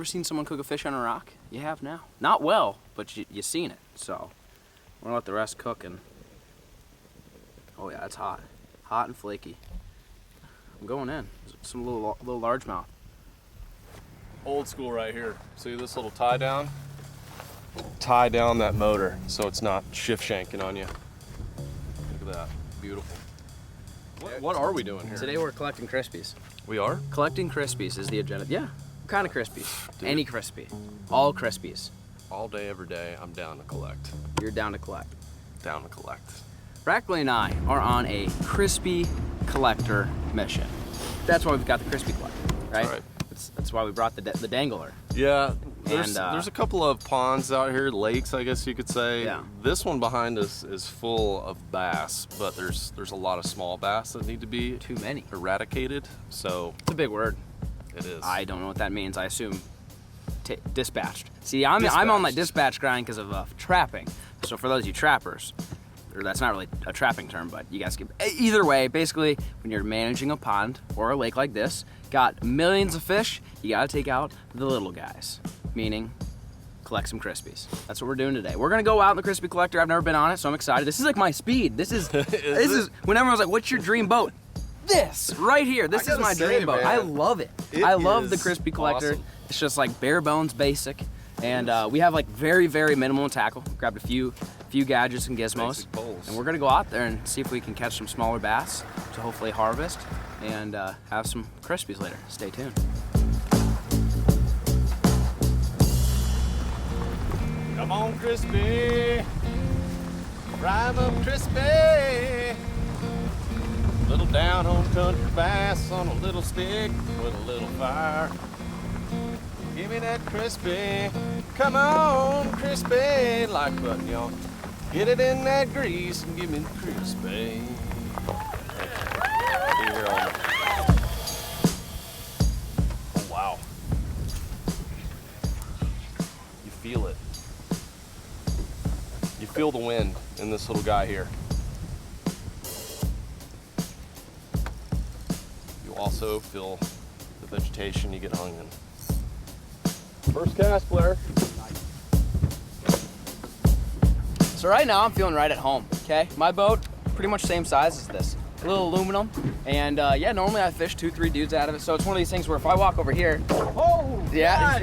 ever seen someone cook a fish on a rock? You have now. Not well, but you've seen it. So we're gonna let the rest cook. And oh yeah, it's hot. Hot and flaky. I'm going in. Some little largemouth. Old school right here. See this little tie down? Tie down that motor so it's not shift shanking on you. Look at that. Beautiful. What are we doing here? Today we're collecting Crispies. We are? Collecting Crispies is the agenda. Yeah. What kind of Crispies? Any Crispy. All Crispies. All day, every day, I'm down to collect. You're down to collect. Down to collect. Brackley and I are on a Crispy collector mission. That's why we've got the Crispy collector, right? All right. That's why we brought the dangler. Yeah, there's a couple of ponds out here, lakes, I guess you could say. Yeah. This one behind us is full of bass, but there's a lot of small bass that need to be Too many. eradicated. So It's a big word. it is. I don't know what that means. I assume dispatched. See, I'm on that dispatch grind because of trapping. So for those of you trappers, or that's not really a trapping term, but you guys can. Either way, basically, when you're managing a pond or a lake like this, got millions of fish, you gotta take out the little guys. Meaning, collect some Crispies. That's what we're doing today. We're gonna go out in the Crispy collector. I've never been on it, so I'm excited. This is like my speed. This is when everyone's like, "What's your dream boat?" This right here. This is my dream boat. I love it. I love the Crispy collector. Awesome. It's just like bare bones basic, and we have like very minimal tackle. Grabbed a few gadgets and gizmos, and we're gonna go out there and see if we can catch some smaller bass to hopefully harvest and have some Crispies later. Stay tuned. Come on, Crispy. Rhyme up, Crispy. Little down home country bass on a little stick with a little fire. Give me that Crispy. Come on, Crispy. Like button, y'all. Get it in that grease and give me the Crispy. Be here all night. Oh, wow. You feel it. You feel the wind in this little guy here. You also feel the vegetation you get hung in. First cast, Flair. So right now I'm feeling right at home, okay? My boat, pretty much same size as this. A little aluminum, and yeah, normally I fish 2-3 dudes out of it, so it's one of these things where if I walk over here, Oh! yeah,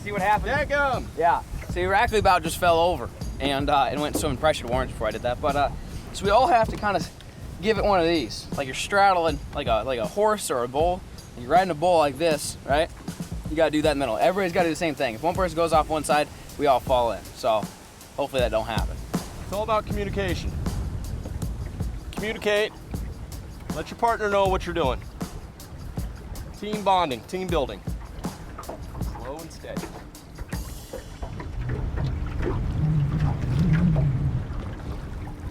see what happened? Daggum! Yeah, see, Rackley about just fell over, and it went swimming. Probably should have warned before I did that, but so we all have to kind of give it one of these, like you're straddling like a horse or a bull. You're riding a bull like this, right? You gotta do that in the middle. Everybody's gotta do the same thing. If one person goes off one side, we all fall in. So hopefully that don't happen. It's all about communication. Communicate. Let your partner know what you're doing. Team bonding, team building. Slow and steady.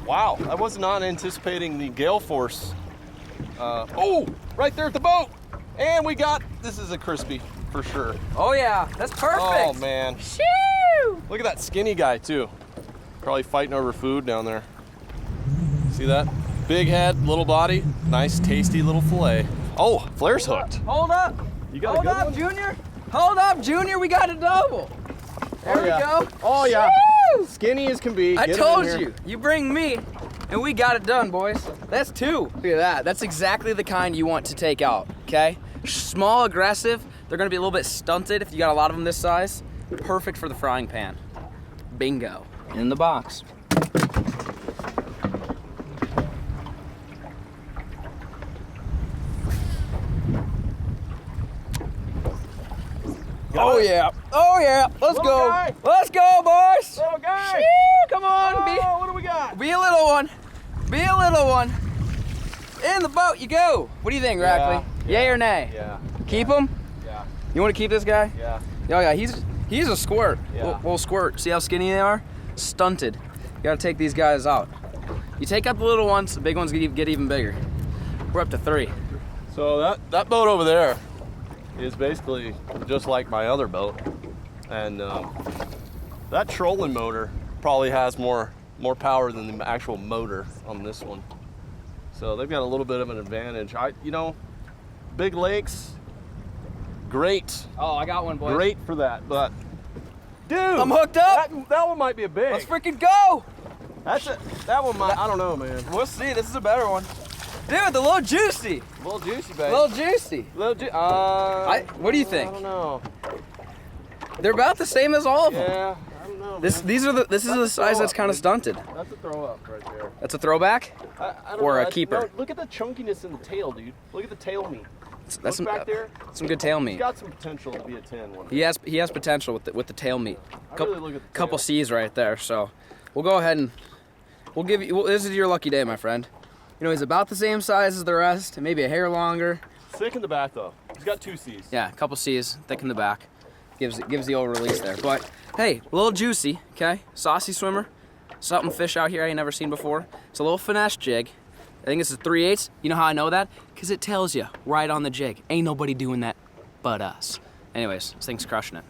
Wow, I was not anticipating the gale force. Oh, right there at the boat. And we got, this is a Crispy for sure. Oh yeah, that's perfect. Oh man. Shoo! Look at that skinny guy too. Probably fighting over food down there. See that? Big head, little body, nice tasty little fillet. Oh, Flair's hooked. Hold up. You got Hold a good up, one? Junior. Hold up, Junior. We got a double. There we go. Oh yeah. Woo! Skinny as can be. I Get him told in here. you. You bring me, and we got it done, boys. That's 2. Look at that. That's exactly the kind you want to take out, okay? Small, aggressive. They're gonna be a little bit stunted if you got a lot of them this size. Perfect for the frying pan. Bingo. In the box. Oh yeah. Oh yeah. Let's Little go. guy. Let's go, boys. Little guy. Shoo, come on. Oh, what do we got? Be a little one. Be a little one. In the boat you go. What do you think, Rackley? Yay or nay? Yeah. Keep him? Yeah. You want to keep this guy? Yeah. Oh yeah, he's a squirt. Yeah. Little squirt. See how skinny they are? Stunted. You gotta take these guys out. You take out the little ones, the big ones get even bigger. We're up to 3. So that boat over there is basically just like my other boat, and that trolling motor probably has more power than the actual motor on this one. So they've got a little bit of an advantage. Big lakes, great. Oh, I got one, boys. Great for that, but dude, I'm hooked up. That one might be a big. Let's freaking go. That one might. I don't know, man. We'll see. This is a better one. Dude, the little juicy. Little juicy, baby. Little juicy. What do you think? I don't know. They're about the same as all of them. Yeah, I don't know. This is the size that's kind of stunted. That's a throw up right there. That's a throwback? I don't Or know. a keeper? No, look at the chunkiness in the tail, dude. Look at the tail meat. That's Look back there. Some good tail meat. He's got some potential to be a 10 one. He has potential with the tail meat. Really look at the Couple tail. C's right there. So we'll go ahead and we'll give you. This is your lucky day, my friend. You know, he's about the same size as the rest, maybe a hair longer. Thick in the back though. He's got 2 C's. Yeah, a couple C's, thick in the back. Gives the old release there. But hey, a little juicy, okay? Saucy swimmer. Something fish out here I ain't never seen before. It's a little finesse jig. I think it's a 3/8. You know how I know that? Because it tells you right on the jig. Ain't nobody doing that but us. Anyways, this thing's crushing it.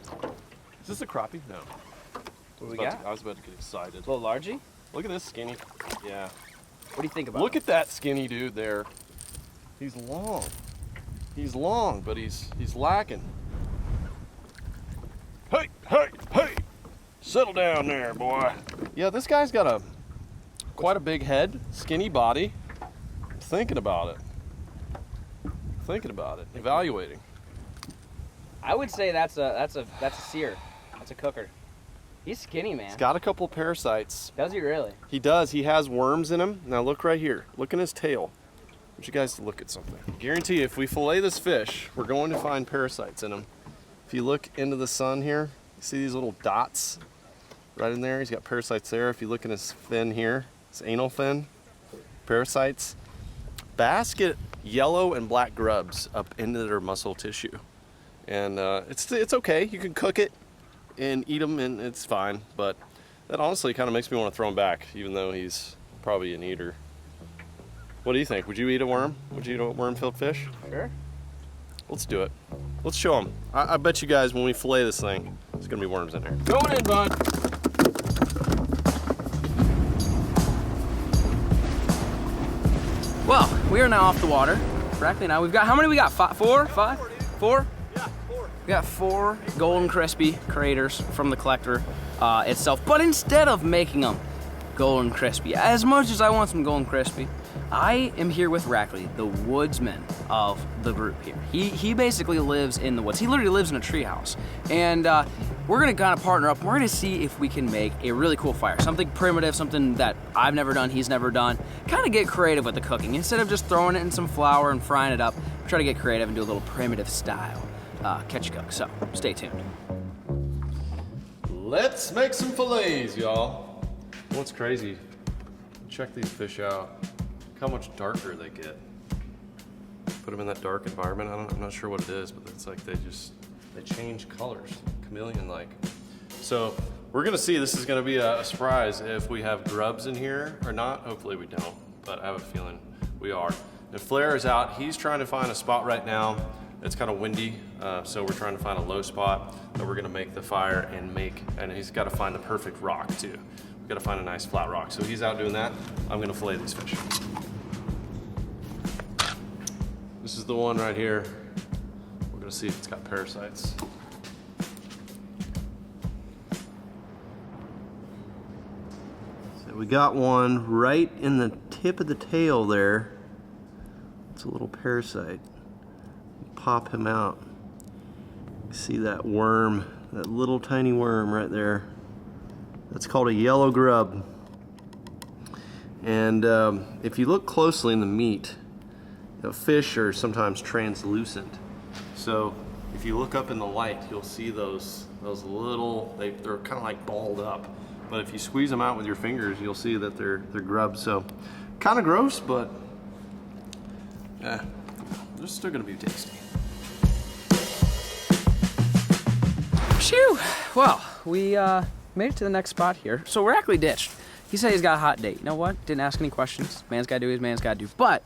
Is this a crappie? No. What do we got? I was about to get excited. A little largy? Look at this skinny. Yeah. What do you think about Look at that skinny dude there. He's long. He's long, but he's lacking. Hey, hey, hey! Settle down there, boy. Yeah, this guy's got quite a big head, skinny body. I'm thinking about it. Evaluating. I would say that's a sear. That's a cooker. He's skinny, man. He's got a couple parasites. Does he really? He does. He has worms in him. Now look right here. Look at his tail. I want you guys to look at something. Guarantee you, if we fillet this fish, we're going to find parasites in him. If you look into the sun here, you see these little dots right in there? He's got parasites there. If you look in his fin here, his anal fin, parasites. Bass get yellow and black grubs up into their muscle tissue. And it's okay. You can cook it and eat them and it's fine. But that honestly kind of makes me want to throw him back, even though he's probably an eater. What do you think? Would you eat a worm? Would you eat a worm-filled fish? Sure. Let's do it. Let's show them. I bet you guys when we fillet this thing, there's gonna be worms in there. Going in, bud. Well, we are now off the water. Correctly now, we've got, how many we got? Four? Five? Four? Yeah, 4. We got 4 golden crispy craters from the collector itself. But instead of making them golden crispy, as much as I want some golden crispy, I am here with Rackley, the woodsman of the group here. He basically lives in the woods. He literally lives in a treehouse. And we're gonna kind of partner up. We're gonna see if we can make a really cool fire. Something primitive, something that I've never done, he's never done. Kind of get creative with the cooking. Instead of just throwing it in some flour and frying it up, try to get creative and do a little primitive style catch cook. So stay tuned. Let's make some fillets, y'all. What's crazy? Check these fish out. Look how much darker they get. Put them in that dark environment. I'm not sure what it is, but it's like they change colors, chameleon-like. So we're gonna see. This is gonna be a surprise if we have grubs in here or not. Hopefully we don't, but I have a feeling we are. And Flair is out. He's trying to find a spot right now. It's kind of windy, so we're trying to find a low spot that we're gonna make the fire and he's got to find the perfect rock too. We've got to find a nice flat rock. So he's out doing that. I'm gonna fillet these fish. This is the one right here. We're gonna see if it's got parasites. So we got one right in the tip of the tail there. It's a little parasite. Pop him out. See that worm, that little tiny worm right there. That's called a yellow grub. And if you look closely in the meat, fish are sometimes translucent. So if you look up in the light, you'll see those little, they're kind of like balled up. But if you squeeze them out with your fingers, you'll see that they're grubs. So kind of gross, but yeah, they're still gonna be tasty. Phew. Well, we made it to the next spot here. So we're actually ditched. He said he's got a hot date. You know what? Didn't ask any questions. Man's gotta do his man's gotta do. But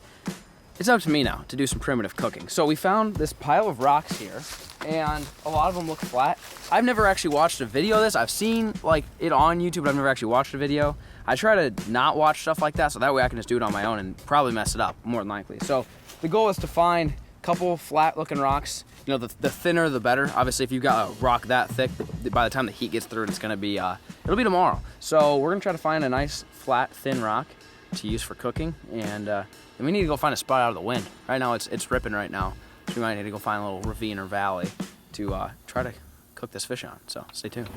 it's up to me now to do some primitive cooking. So we found this pile of rocks here, and a lot of them look flat. I've never actually watched a video of this. I've seen like it on YouTube, but I've never actually watched a video. I try to not watch stuff like that, so that way I can just do it on my own and probably mess it up, more than likely. So the goal is to find a couple flat looking rocks. You know, the thinner the better. Obviously, if you've got a rock that thick, by the time the heat gets through it, it's gonna be, it'll be tomorrow. So we're gonna try to find a nice, flat, thin rock to use for cooking. And we need to go find a spot out of the wind. Right now, it's ripping right now. So we might need to go find a little ravine or valley to try to cook this fish on. So stay tuned.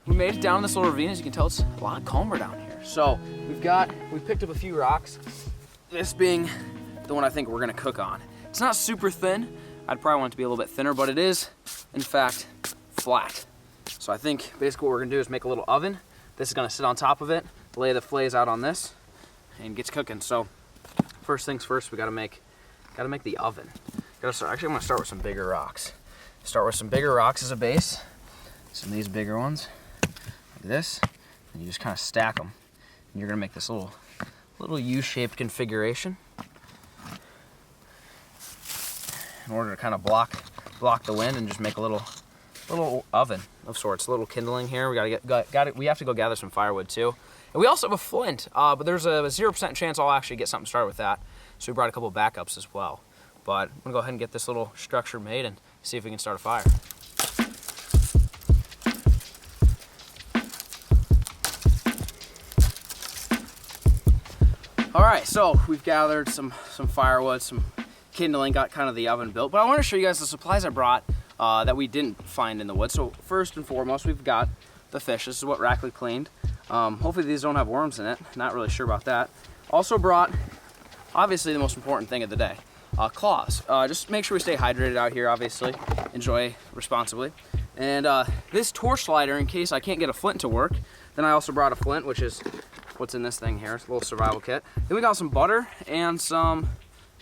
We made it down this little ravine. As you can tell, it's a lot of comber down here. So we picked up a few rocks. This being the one I think we're gonna cook on. It's not super thin. I'd probably want it to be a little bit thinner, but it is, in fact, flat. So I think basically what we're gonna do is make a little oven. This is gonna sit on top of it, lay the fillets out on this, and gets cooking. So first things first, we gotta make the oven. Actually, I'm gonna start with some bigger rocks. Start with some bigger rocks as a base. Some of these bigger ones. This, and you just kind of stack them. And you're gonna make this little U-shaped configuration in order to kind of block the wind and just make a little oven of sorts. A little kindling here. We have to go gather some firewood too. And we also have a flint, but there's a 0% chance I'll actually get something started with that. So we brought a couple of backups as well. But I'm gonna go ahead and get this little structure made and see if we can start a fire. All right, so we've gathered some firewood, some kindling, got kind of the oven built, but I want to show you guys the supplies I brought that we didn't find in the woods. So first and foremost, we've got the fish. This is what Rackley cleaned. Hopefully these don't have worms in it. Not really sure about that. Also brought, obviously the most important thing of the day, claws. Just make sure we stay hydrated out here, obviously. Enjoy responsibly. And this torch lighter, in case I can't get a flint to work. Then I also brought a flint, which is what's in this thing here. It's a little survival kit. Then we got some butter and some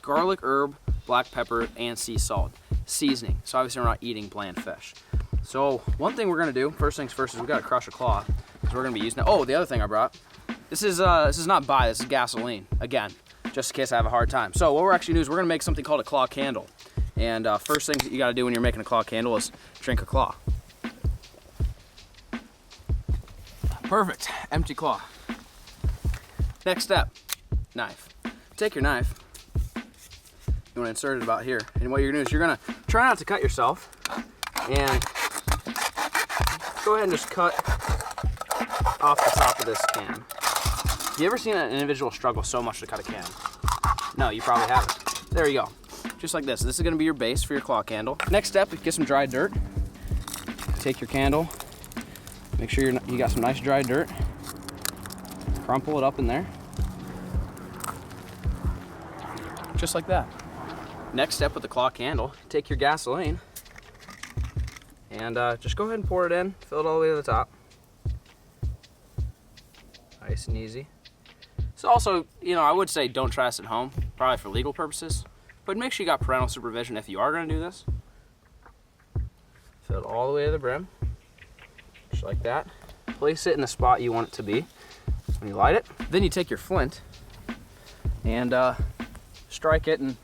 garlic, herb, black pepper, and sea salt seasoning. So obviously we're not eating bland fish. So one thing we're gonna do, first things first, is we gotta crush a claw, because we're gonna be using it. Oh, the other thing I brought, this is not this is gasoline. Again, just in case I have a hard time. So what we're actually doing is we're gonna make something called a claw candle. And first thing that you gotta do when you're making a claw candle is drink a claw. Perfect, empty claw. Next step, knife. Take your knife, you want to insert it about here. And what you're going to do is you're going to try not to cut yourself. And go ahead and just cut off the top of this can. Have you ever seen an individual struggle so much to cut a can? No, you probably haven't. There you go. Just like this. This is going to be your base for your claw candle. Next step, get some dry dirt. Take your candle. Make sure you got some nice dry dirt. Crumple it up in there. Just like that. Next step with the claw candle, take your gasoline and just go ahead and pour it in, fill it all the way to the top. Nice and easy. So also, you know, I would say don't try this at home, probably for legal purposes, but make sure you got parental supervision if you are gonna do this. Fill it all the way to the brim, just like that. Place it in the spot you want it to be. When you light it, then you take your flint and strike it and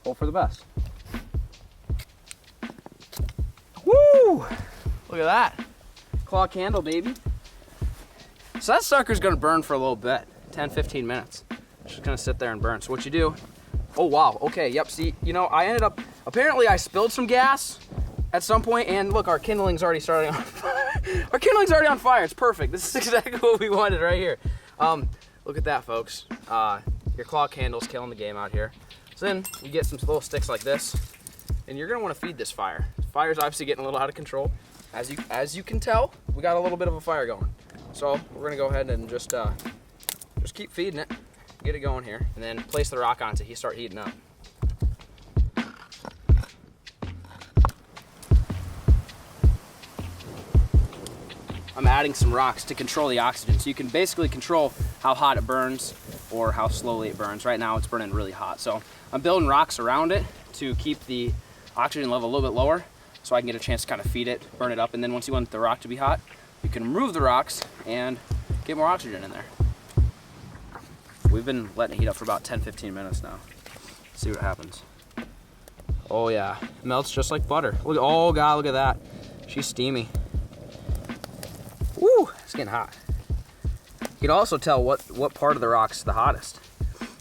hope for the best. Woo! Look at that. Claw candle, baby. So that sucker's gonna burn for a little bit, 10-15 minutes. It's just gonna sit there and burn. So what you do, oh wow, okay, yep, see, you know, I ended up, apparently I spilled some gas at some point, and look, our kindling's already starting on fire. Our kindling's already on fire, it's perfect. This is exactly what we wanted right here. Look at that, folks. Your claw candle's killing the game out here. So then you get some little sticks like this, and you're gonna wanna feed this fire. The fire's obviously getting a little out of control. As you can tell, we got a little bit of a fire going. So we're gonna go ahead and just keep feeding it, get it going here, and then place the rock on to start heating up. I'm adding some rocks to control the oxygen. So you can basically control how hot it burns or how slowly it burns. Right now it's burning really hot. So I'm building rocks around it to keep the oxygen level a little bit lower so I can get a chance to kind of feed it, burn it up, and then once you want the rock to be hot, you can remove the rocks and get more oxygen in there. We've been letting it heat up for about 10-15 minutes now. Let's see what happens. Oh yeah, it melts just like butter. Look, oh God, look at that. She's steamy. Woo, it's getting hot. You can also tell what part of the rock's the hottest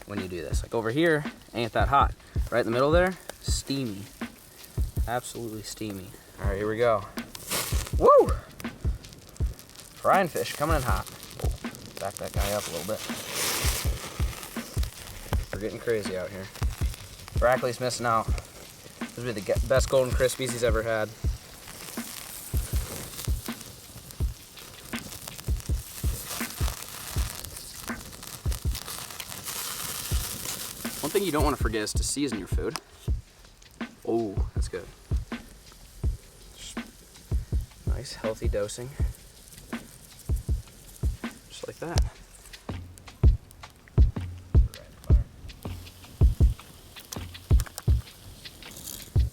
when you do this. Like over here, ain't that hot. Right in the middle there, steamy. Absolutely steamy. All right, here we go. Woo! Frying fish coming in hot. Oh, back that guy up a little bit. We're getting crazy out here. Brackley's missing out. This would be the best golden crispies he's ever had. One thing you don't want to forget is to season your food. Oh, that's good. Nice, healthy dosing. Just like that.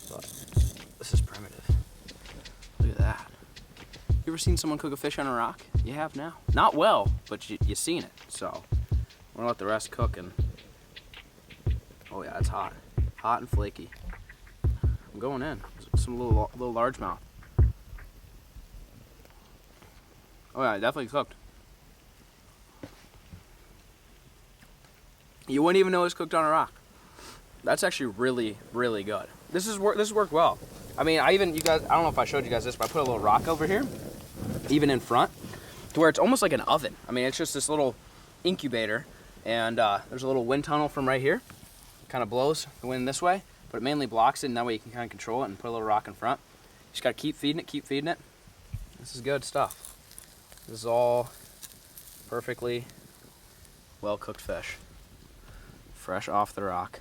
But this is primitive. Look at that. You ever seen someone cook a fish on a rock? You have now. Not well, but you've seen it. So we're gonna let the rest cook and oh yeah, it's hot. Hot and flaky. I'm going in. Some little largemouth. Oh yeah, definitely cooked. You wouldn't even know it's cooked on a rock. That's actually really, really good. This has worked well. I mean, I don't know if I showed you guys this, but I put a little rock over here, even in front, to where it's almost like an oven. I mean, it's just this little incubator, and there's a little wind tunnel from right here. Kind of blows the wind this way, but it mainly blocks it, and that way you can kind of control it and put a little rock in front. You just gotta keep feeding it, keep feeding it. This is good stuff. This is all perfectly well-cooked fish. Fresh off the rock.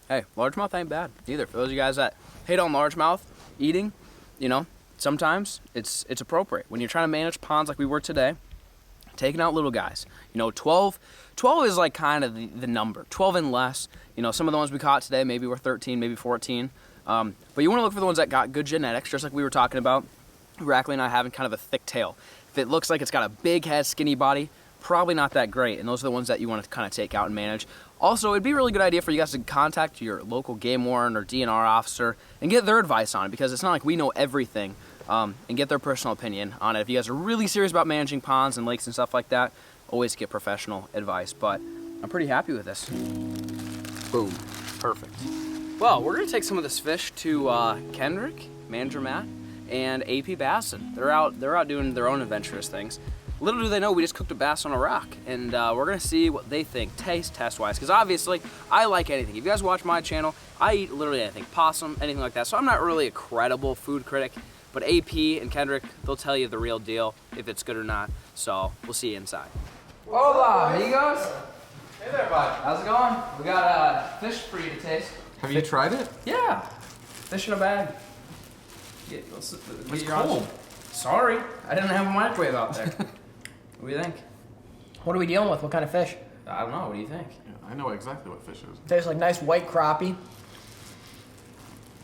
Hey, largemouth ain't bad either. For those of you guys that hate on largemouth eating, you know, sometimes it's appropriate. When you're trying to manage ponds like we were today, taking out little guys. You know, 12 is like kind of the number. 12 and less. You know, some of the ones we caught today maybe were 13, maybe 14. But you want to look for the ones that got good genetics, just like we were talking about. Brackley and I having kind of a thick tail. If it looks like it's got a big head, skinny body, probably not that great. And those are the ones that you want to kind of take out and manage. Also, it'd be a really good idea for you guys to contact your local game warden or DNR officer and get their advice on it, because it's not like we know everything. And get their personal opinion on it. If you guys are really serious about managing ponds and lakes and stuff like that, always get professional advice. But I'm pretty happy with this. Boom. Perfect. Well, we're gonna take some of this fish to Kendrick, Manager Matt, and AP Basson. They're out doing their own adventurous things. Little do they know we just cooked a bass on a rock, and we're gonna see what they think test-wise, because obviously I like anything. If you guys watch my channel, I eat literally anything, possum, anything like that. So I'm not really a credible food critic, but AP and Kendrick, they'll tell you the real deal if it's good or not. So we'll see you inside. Hola, amigos. Hey there, bud. How's it going? We got fish for you to taste. Have you tried it? Yeah, fish in a bag. It's cold. Sorry, I didn't have a microwave out there. What do you think? What are we dealing with? What kind of fish? I don't know. What do you think? Yeah, I know exactly what fish is. Tastes like nice white crappie.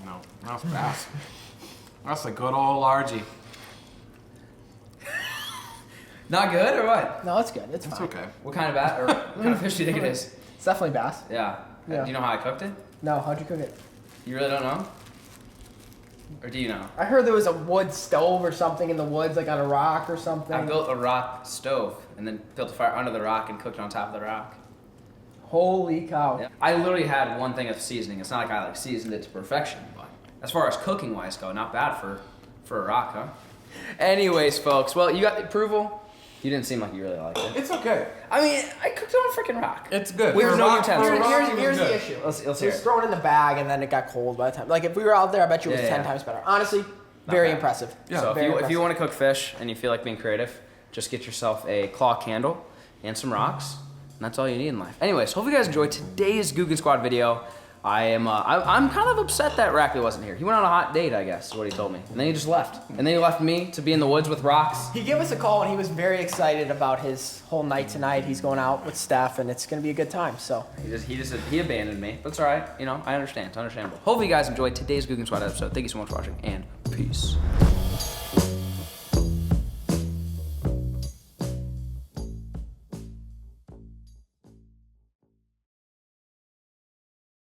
No, that's bass. That's a good old largie. Not good or what? No, it's good. It's It's fine. okay. What kind of bat or what kind of fish do you think it is? It's definitely bass. Yeah. Yeah. Do you know how I cooked it? No, how'd you cook it? You really don't know? Or do you know? I heard there was a wood stove or something in the woods, like on a rock or something. I built a rock stove and then built a fire under the rock and cooked on top of the rock. Holy cow. Yeah. I literally had one thing of seasoning. It's not like I seasoned it to perfection, but as far as cooking wise go, not bad for a rock, huh? Anyways, folks, well, you got the approval. You didn't seem like you really liked it. It's okay. I mean, I cooked it on a freaking rock. It's good. With For a no rock- utensils. for a rock, Here's it was the good. issue. Let's It hear was it. thrown in the bag and then it got cold by the time. Like if we were out there, I bet you it was Yeah, 10 yeah. times better. Honestly, very bad. impressive. Yeah. So Very if you impressive. want to cook fish and you feel like being creative, just get yourself a claw candle and some rocks, and that's all you need in life. Anyways, hope you guys enjoyed today's Googan Squad video. I'm kind of upset that Rackley wasn't here. He went on a hot date, I guess, is what he told me. And then he just left. And then he left me to be in the woods with rocks. He gave us a call and he was very excited about his whole night tonight. He's going out with Steph and it's going to be a good time. So He abandoned me. But it's all right. You know, I understand. It's understandable. Hopefully you guys enjoyed today's Googan Squad episode. Thank you so much for watching, and peace.